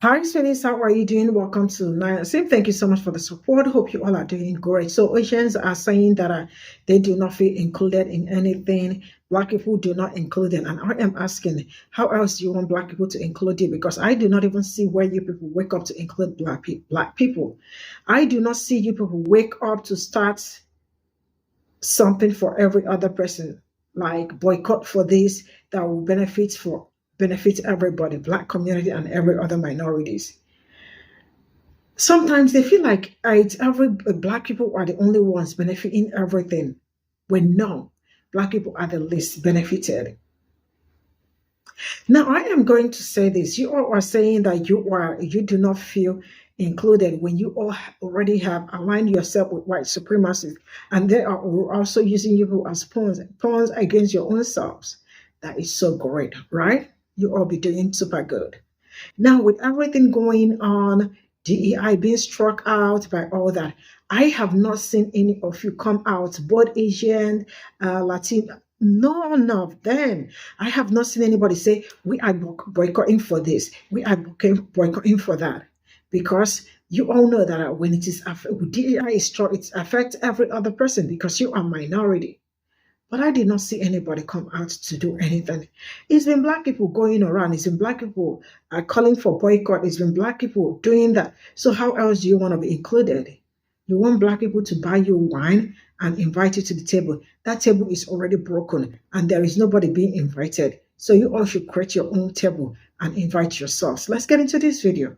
Hi, Sweeties. How are you doing? Welcome to Nine. Same. Thank you so much for the support. Hope you all are doing great. So, Asians are saying that they do not feel included in anything. Black people do not include it. And I am asking, how else do you want Black people to include it? Because I do not even see where you people wake up to include Black people. I do not see you people wake up to start something for every other person, like boycott for this that will benefit everybody, Black community and every other minorities. Sometimes they feel like it's every Black people are the only ones benefiting everything. When no, Black people are the least benefited. Now I am going to say this. You all are saying that you do not feel included when you all already have aligned yourself with white supremacy, and they are also using you as pawns against your own selves. That is so great, right? You all be doing super good. Now, with everything going on, DEI being struck out by all that, I have not seen any of you come out, both Asian, Latin, none of them. I have not seen anybody say, we are boycotting for this, we are boycotting for that. Because you all know that when it is DEI is struck, it affects every other person because you are minority. But I did not see anybody come out to do anything. It's been Black people going around. It's been Black people calling for boycott. It's been Black people doing that. So how else do you want to be included? You want Black people to buy you wine and invite you to the table. That table is already broken and there is nobody being invited. So you all should create your own table and invite yourselves. Let's get into this video.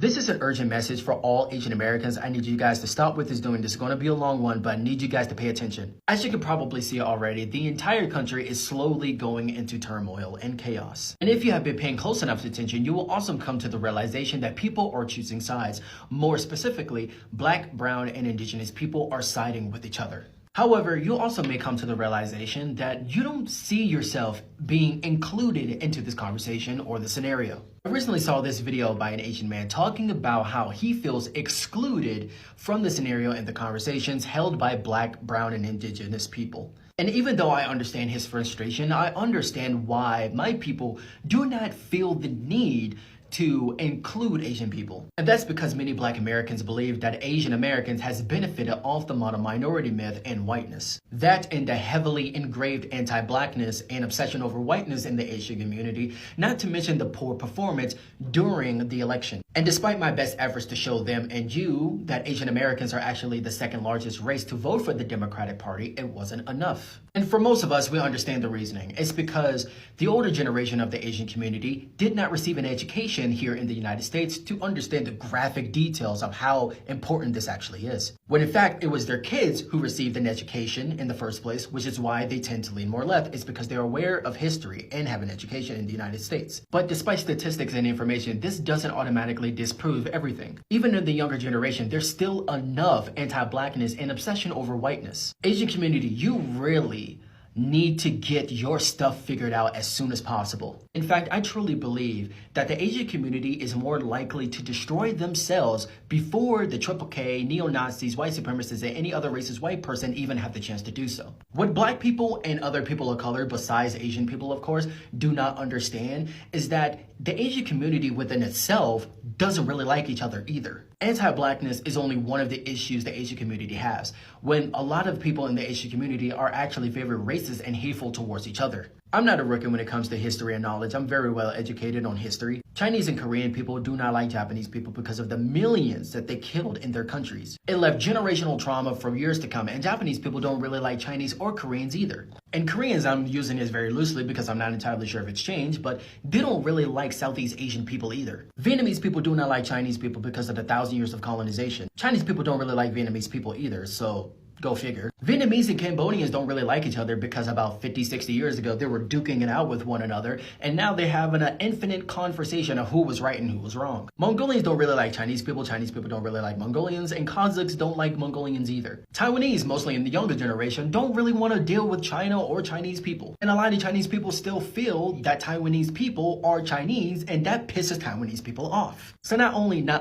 This is an urgent message for all Asian Americans. I need you guys to stop what is doing. This is going to be a long one, but I need you guys to pay attention. As you can probably see already, the entire country is slowly going into turmoil and chaos. And if you have been paying close enough attention, you will also come to the realization that people are choosing sides. More specifically, Black, brown, and indigenous people are siding with each other. However, you also may come to the realization that you don't see yourself being included into this conversation or the scenario. I recently saw this video by an Asian man talking about how he feels excluded from the scenario and the conversations held by Black, brown, and indigenous people. And even though I understand his frustration, I understand why my people do not feel the need to include Asian people. And that's because many Black Americans believe that Asian Americans has benefited off the model minority myth and whiteness. That and the heavily engraved anti-Blackness and obsession over whiteness in the Asian community, not to mention the poor performance during the election. And despite my best efforts to show them and you that Asian Americans are actually the second largest race to vote for the Democratic Party, it wasn't enough. And for most of us, we understand the reasoning. It's because the older generation of the Asian community did not receive an education here in the United States to understand the graphic details of how important this actually is. When in fact, it was their kids who received an education in the first place, which is why they tend to lean more left. It's because they're aware of history and have an education in the United States. But despite statistics and information, this doesn't automatically disprove everything. Even in the younger generation, there's still enough anti-Blackness and obsession over whiteness. Asian community, you really need to get your stuff figured out as soon as possible. In fact, I truly believe that the Asian community is more likely to destroy themselves before the Pe0ple, neo-Nazis, white supremacists, and any other racist white person even have the chance to do so. What Black people and other people of color, besides Asian people of course, do not understand is that the Asian community within itself doesn't really like each other either. Anti-Blackness is only one of the issues the Asian community has, when a lot of people in the Asian community are actually very racist and hateful towards each other. I'm not a rookie when it comes to history and knowledge. I'm very well educated on history. Chinese and Korean people do not like Japanese people because of the millions that they killed in their countries. It left generational trauma for years to come, and Japanese people don't really like Chinese or Koreans either. And Koreans, I'm using this very loosely because I'm not entirely sure if it's changed, but they don't really like Southeast Asian people either. Vietnamese people do not like Chinese people because of the 1,000 years of colonization. Chinese people don't really like Vietnamese people either, so go figure. Vietnamese and Cambodians don't really like each other because about 50, 60 years ago, they were duking it out with one another, and now they're having an infinite conversation of who was right and who was wrong. Mongolians don't really like Chinese people don't really like Mongolians, and Kazakhs don't like Mongolians either. Taiwanese, mostly in the younger generation, don't really want to deal with China or Chinese people. And a lot of Chinese people still feel that Taiwanese people are Chinese, and that pisses Taiwanese people off. So not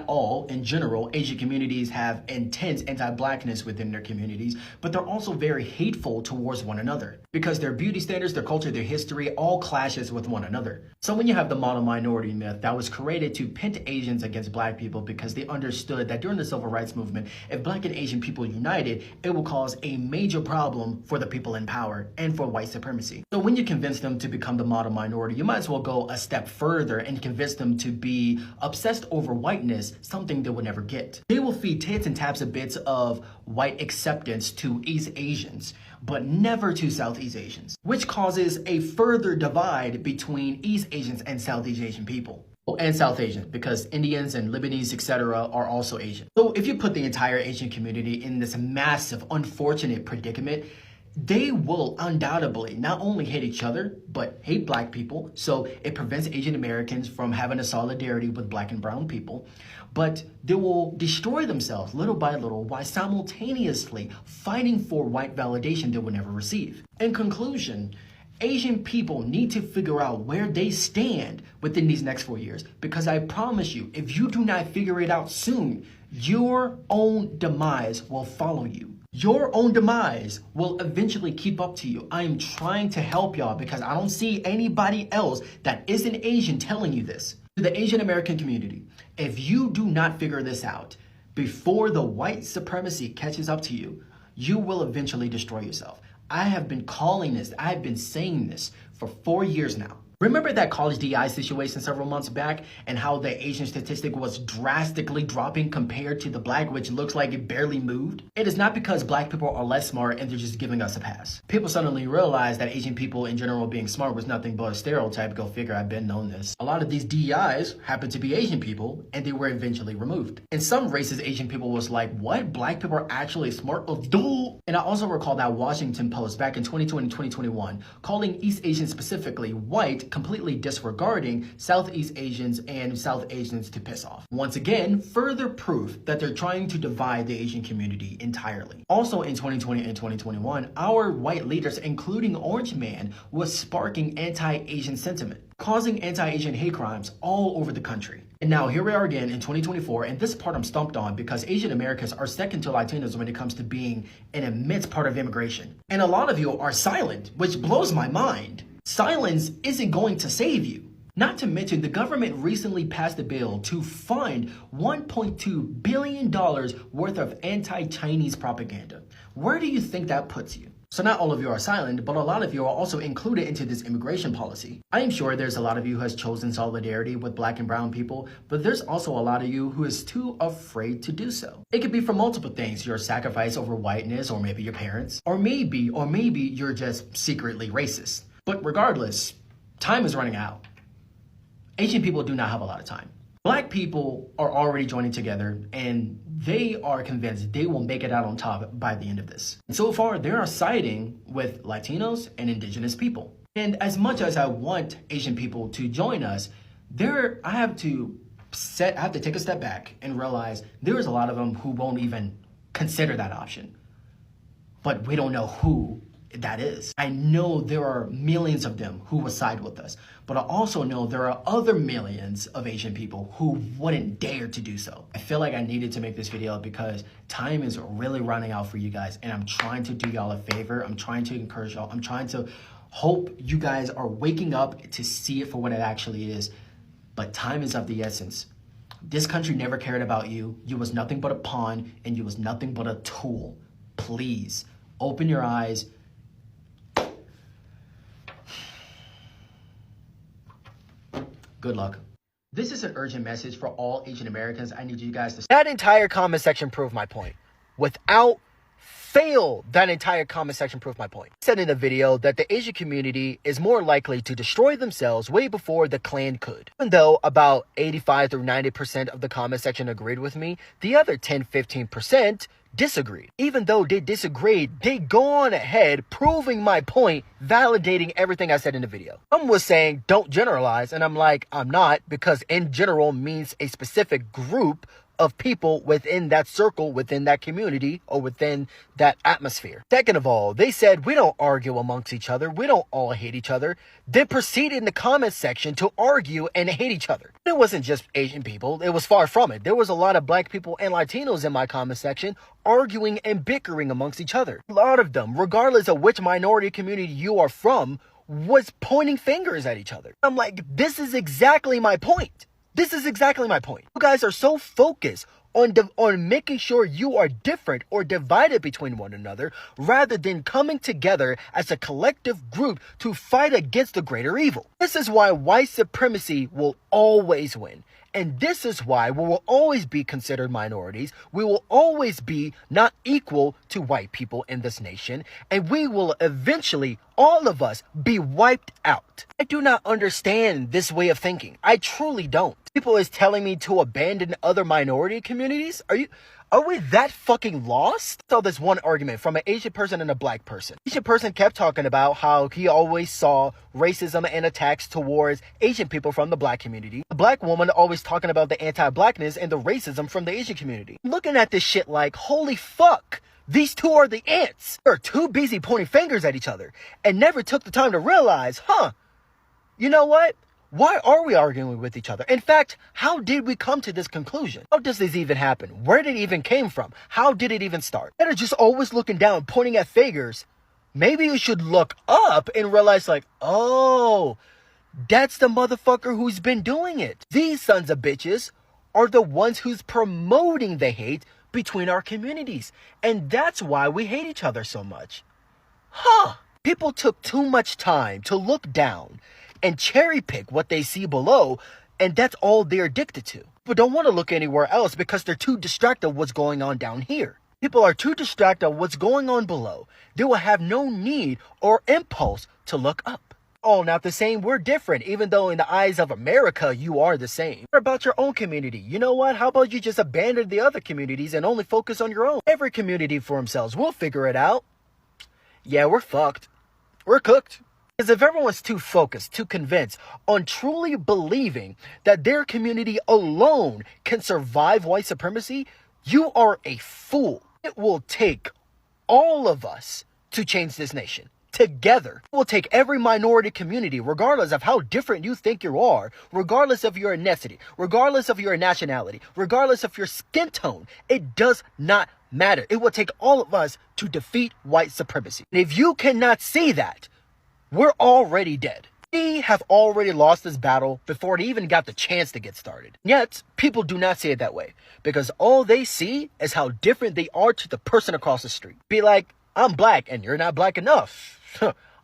all, in general, Asian communities have intense anti-Blackness within their communities, but they're also very hateful towards one another. because their beauty standards, their culture, their history all clashes with one another. So when you have the model minority myth that was created to pit Asians against black people because they understood that during the civil rights movement, if black and Asian people united, it will cause a major problem for the people in power and for white supremacy. So when you convince them to become the model minority, you might as well go a step further and convince them to be obsessed over whiteness, something they will never get. They will feed tits and taps of bits of white acceptance to East Asians, but never to Southeast Asians, which causes a further divide between East Asians and Southeast Asian people. And South Asian, because Indians and Lebanese, etc., are also Asian. So if you put the entire Asian community in this massive, unfortunate predicament, they will undoubtedly not only hate each other, but hate black people. So it prevents Asian Americans from having a solidarity with black and brown people. But they will destroy themselves little by little while simultaneously fighting for white validation they will never receive. In conclusion, Asian people need to figure out where they stand within these next 4 years, because I promise you, if you do not figure it out soon, your own demise will follow you. Your own demise will eventually keep up to you. I am trying to help y'all because I don't see anybody else that isn't Asian telling you this. To the Asian American community, if you do not figure this out before the white supremacy catches up to you, you will eventually destroy yourself. I have been calling this, I have been saying this for 4 years now. Remember that college DI situation several months back and how the Asian statistic was drastically dropping compared to the black, which looks like it barely moved? It is not because black people are less smart and they're just giving us a pass. People suddenly realized that Asian people in general being smart was nothing but a stereotype. Go figure, I've been known this. A lot of these DEIs happen to be Asian people and they were eventually removed. In some races, Asian people was like, what? Black people are actually smart? Oh, duh. And I also recall that Washington Post back in 2020 and 2021 calling East Asians specifically white, completely disregarding Southeast Asians and South Asians to piss off. Once again, further proof that they're trying to divide the Asian community entirely. Also in 2020 and 2021, our white leaders, including Orange Man, was sparking anti-Asian sentiment, causing anti-Asian hate crimes all over the country. And now here we are again in 2024, and this part I'm stumped on because Asian Americans are second to Latinos when it comes to being an immense part of immigration. And a lot of you are silent, which blows my mind. Silence isn't going to save you. Not to mention, the government recently passed a bill to fund $1.2 billion worth of anti-Chinese propaganda. Where do you think that puts you? So not all of you are silent, but a lot of you are also included into this immigration policy. I am sure there's a lot of you who has chosen solidarity with black and brown people, but there's also a lot of you who is too afraid to do so. It could be for multiple things: your sacrifice over whiteness, or maybe your parents, or maybe you're just secretly racist. But regardless, time is running out. Asian people do not have a lot of time. Black people are already joining together and they are convinced they will make it out on top by the end of this. And so far, they are siding with Latinos and indigenous people. And as much as I want Asian people to join us, I have to take a step back and realize there is a lot of them who won't even consider that option. But we don't know who that is. I know there are millions of them who will side with us, but I also know there are other millions of Asian people who wouldn't dare to do so. I feel like I needed to make this video because time is really running out for you guys, and I'm trying to do y'all a favor. I'm trying to encourage y'all. I'm trying to hope you guys are waking up to see it for what it actually is. But time is of the essence. This country never cared about you. You was nothing but a pawn, and you was nothing but a tool. Please open your eyes. Good luck. This is an urgent message for all Asian Americans. I need you guys to... That entire comment section proved my point. Without fail, that entire comment section proved my point. I said in the video that the Asian community is more likely to destroy themselves way before the Klan could. Even though about 85 through 90% of the comment section agreed with me, the other 10-15% disagreed. Even though they disagreed, they go on ahead proving my point, validating everything I said in the video. Some was saying don't generalize, and I'm like, I'm not, because in general means a specific group of people within that circle, within that community, or within that atmosphere. Second of all, they said we don't argue amongst each other. We don't all hate each other. Then proceeded in the comments section to argue and hate each other. It wasn't just Asian people. It was far from it. There was a lot of black people and Latinos in my comment section arguing and bickering amongst each other. A lot of them, regardless of which minority community you are from, was pointing fingers at each other. I'm like, this is exactly my point. This is exactly my point. You guys are so focused on making sure you are different or divided between one another rather than coming together as a collective group to fight against the greater evil. This is why white supremacy will always win. And this is why we will always be considered minorities. We will always be not equal to white people in this nation. And we will eventually, all of us, be wiped out. I do not understand this way of thinking. I truly don't. People is telling me to abandon other minority communities. Are we that fucking lost? I saw this one argument from an Asian person and a black person. Asian person kept talking about how he always saw racism and attacks towards Asian people from the black community. The black woman always talking about the anti-blackness and the racism from the Asian community. Looking at this shit like, holy fuck. These two are the ants. They're too busy pointing fingers at each other and never took the time to realize, you know what? Why are we arguing with each other? In fact, how did we come to this conclusion? How does this even happen? Where did it even came from? How did it even start? Instead of just always looking down, pointing at fingers, maybe you should look up and realize like, oh, that's the motherfucker who's been doing it. These sons of bitches are the ones who's promoting the hate between our communities. And that's why we hate each other so much. People took too much time to look down and cherry pick what they see below, and that's all they're addicted to. People don't want to look anywhere else because they're too distracted with what's going on down here. People are too distracted with what's going on below. They will have no need or impulse to look up. Oh, not the same, we're different, even though in the eyes of America, you are the same. What about your own community? You know what? How about you just abandon the other communities and only focus on your own? Every community for themselves. We'll figure it out. Yeah, we're fucked. We're cooked. Because if everyone's too focused, too convinced on truly believing that their community alone can survive white supremacy, you are a fool. It will take all of us to change this nation. Together, it will take every minority community, regardless of how different you think you are, regardless of your ethnicity, regardless of your nationality, regardless of your skin tone. It does not matter. It will take all of us to defeat white supremacy. And if you cannot see that, we're already dead. We have already lost this battle before it even got the chance to get started. Yet, people do not see it that way because all they see is how different they are to the person across the street. Be like, I'm black and you're not black enough.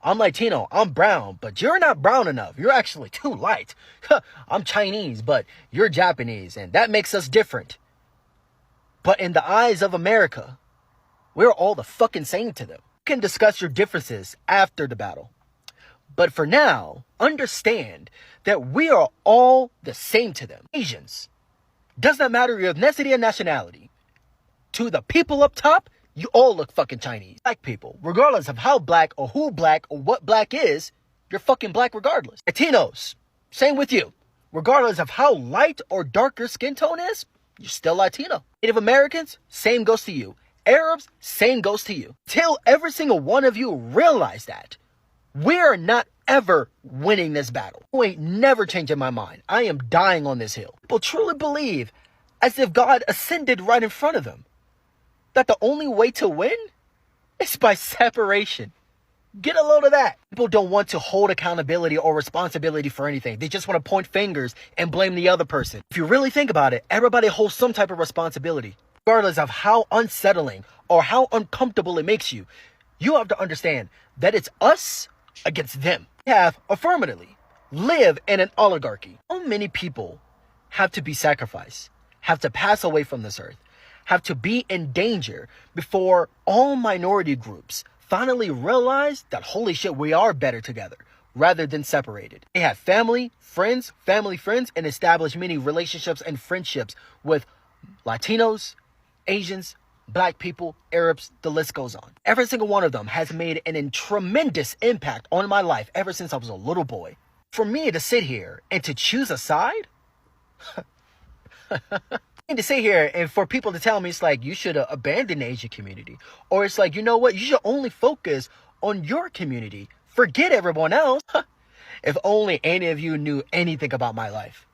I'm Latino, I'm brown, but you're not brown enough. You're actually too light. I'm Chinese, but you're Japanese, and that makes us different. But in the eyes of America, we're all the fucking same to them. You can discuss your differences after the battle. But for now, understand that we are all the same to them. Asians. Does not matter your ethnicity and nationality. To the people up top, you all look fucking Chinese. Black people, regardless of how black or who black or what black is, you're fucking black regardless. Latinos, same with you. Regardless of how light or dark your skin tone is, you're still Latino. Native Americans, same goes to you. Arabs, same goes to you. Till every single one of you realize that. We're not ever winning this battle. You ain't never changing my mind. I am dying on this hill. People truly believe, as if God ascended right in front of them, that the only way to win is by separation. Get a load of that. People don't want to hold accountability or responsibility for anything. They just want to point fingers and blame the other person. If you really think about it, everybody holds some type of responsibility. Regardless of how unsettling or how uncomfortable it makes you, you have to understand that it's us against them. We have affirmatively live in an oligarchy. How many people have to be sacrificed, have to pass away from this earth, have to be in danger before all minority groups finally realize that holy shit, we are better together rather than separated. They have family, friends, and establish many relationships and friendships with Latinos, Asians, Black people, Arabs, the list goes on. Every single one of them has made a tremendous impact on my life ever since I was a little boy. For me to sit here and to choose a side, to sit here and for people to tell me it's like you should abandon the Asian community, or it's like, you know what, you should only focus on your community, forget everyone else. If only any of you knew anything about my life.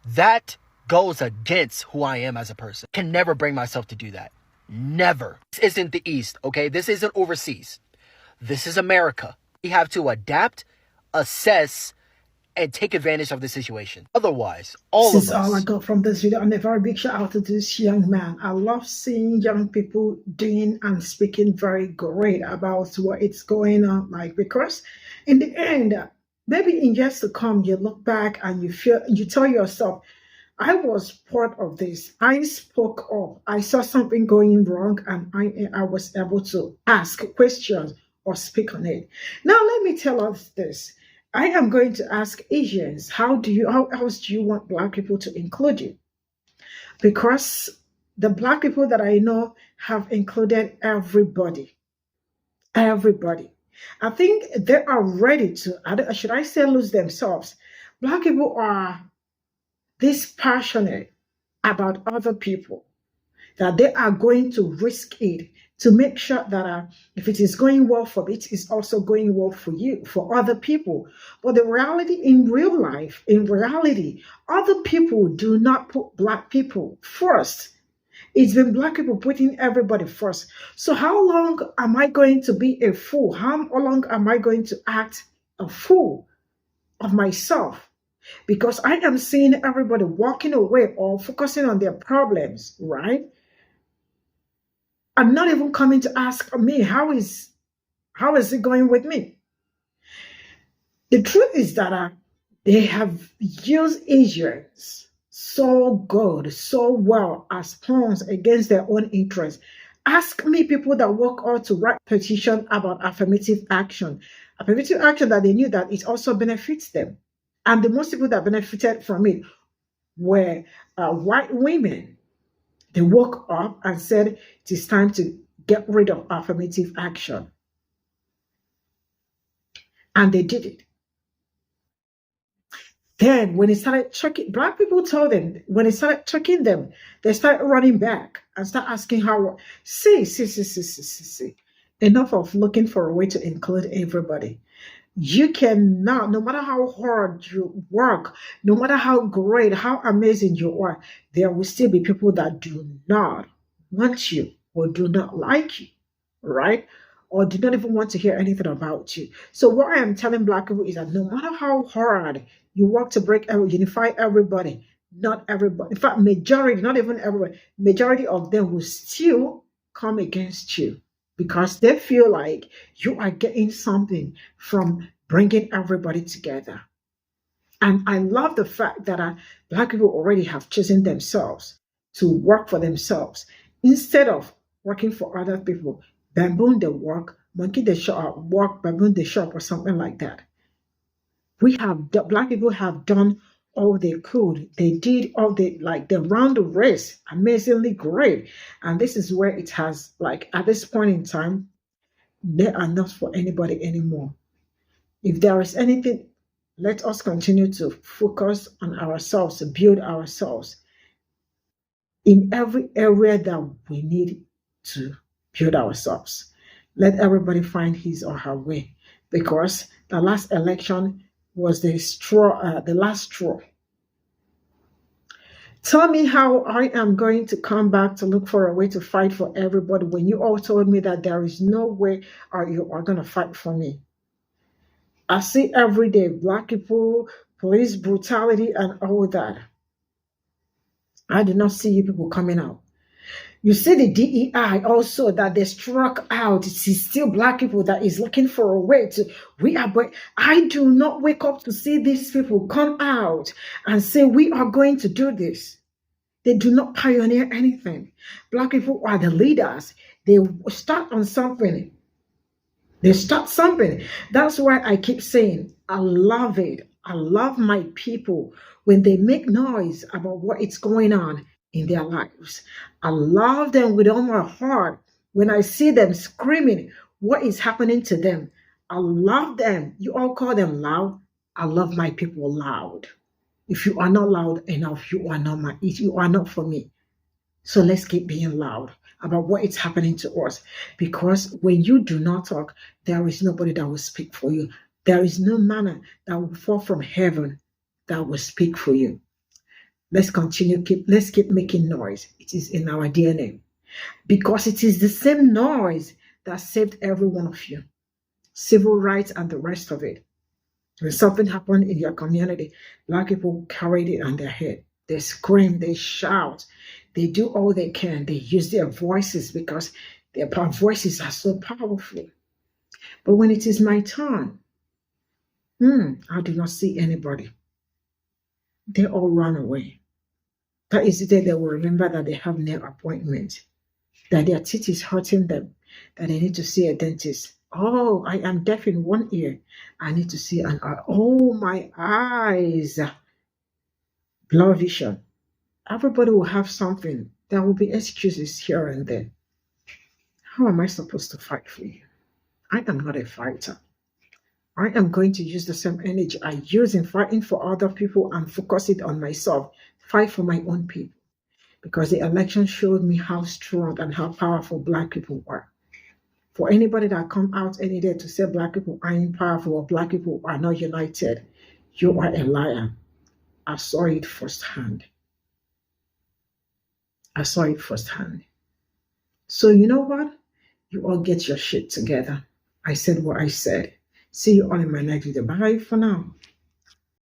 That goes against who I am as a person. Can never bring myself to do that. Never. This isn't the East, okay? This isn't overseas. This is America. We have to adapt, assess, and take advantage of the situation. Otherwise, all This of is all I us. got from this video, and a very big shout out to this young man. I love seeing young people doing and speaking very great about what it's going on, like, because in the end, maybe in years to come, you look back and you tell yourself, I was part of this. I spoke up. I saw something going wrong, and I was able to ask questions or speak on it. Now, let me tell us this. I am going to ask Asians, how else do you want Black people to include you? Because the Black people that I know have included everybody. Everybody. I think they are ready to, should I say, lose themselves. Black people are this passionate about other people that they are going to risk it to make sure that if it is going well for me, it is also going well for you, for other people. But the reality in real life, in reality, other people do not put Black people first. It's been Black people putting everybody first. So how long am I going to be a fool? How long am I going to act a fool of myself? Because I am seeing everybody walking away or focusing on their problems, right? And not even coming to ask me, how is it going with me? The truth is that they have used Asians so good, so well as pawns against their own interests. Ask me people that work out to write petition about affirmative action that they knew that it also benefits them. And the most people that benefited from it were white women. They woke up and said it is time to get rid of affirmative action. And they did it. Then when it started checking, Black people told them, when it started checking them, they started running back and start asking how, see. Enough of looking for a way to include everybody. You cannot, no matter how hard you work, no matter how great, how amazing you are, there will still be people that do not want you or do not like you, right? Or do not even want to hear anything about you. So what I am telling Black people is that no matter how hard you work to unify everybody, not everybody, in fact, majority, not even everybody, majority of them will still come against you, because they feel like you are getting something from bringing everybody together. And I love the fact that Black people already have chosen themselves to work for themselves instead of working for other people. Baboon the work, monkey the shop, work, baboon the shop, or something like that. Black people have done all they could. They did all they ran the race amazingly great. And this is where it has, like, at this point in time, they are not for anybody anymore. If there is anything, let us continue to focus on ourselves, to build ourselves in every area that we need to build ourselves. Let everybody find his or her way, because the last election was the last straw. Tell me how I am going to come back to look for a way to fight for everybody when you all told me that there is no way you are going to fight for me. I see every day Black people, police brutality, and all that. I do not see you people coming out. You see the DEI also that they struck out. It is still Black people that is looking for a way to, I do not wake up to see these people come out and say, we are going to do this. They do not pioneer anything. Black people are the leaders. They start on something. They start something. That's why I keep saying, I love it. I love my people when they make noise about what is going on in their lives. I love them with all my heart when I see them screaming what is happening to them. I love them. You all call them loud. I love my people loud. If you are not loud enough, you are not you are not for me. So let's keep being loud about what is happening to us. Because when you do not talk, there is nobody that will speak for you. There is no manna that will fall from heaven that will speak for you. Let's keep making noise. It is in our DNA. Because it is the same noise that saved every one of you. Civil rights and the rest of it. When something happened in your community, black people carried it on their head. They scream, they shout, they do all they can. They use their voices because their voices are so powerful. But when it is my turn, I do not see anybody. They all run away. That is the day they will remember that they have no appointment, that their teeth is hurting them, that they need to see a dentist. Oh, I am deaf in one ear. I need to see an eye. Oh, my eyes. Blur vision. Everybody will have something. There will be excuses here and there. How am I supposed to fight for you? I am not a fighter. I am going to use the same energy I use in fighting for other people and focus it on myself. Fight for my own people. Because the election showed me how strong and how powerful black people are. For anybody that come out any day to say black people aren't powerful or black people are not united, you are a liar. I saw it firsthand. I saw it firsthand. So you know what? You all get your shit together. I said what I said. See you all in my next video. Bye for now.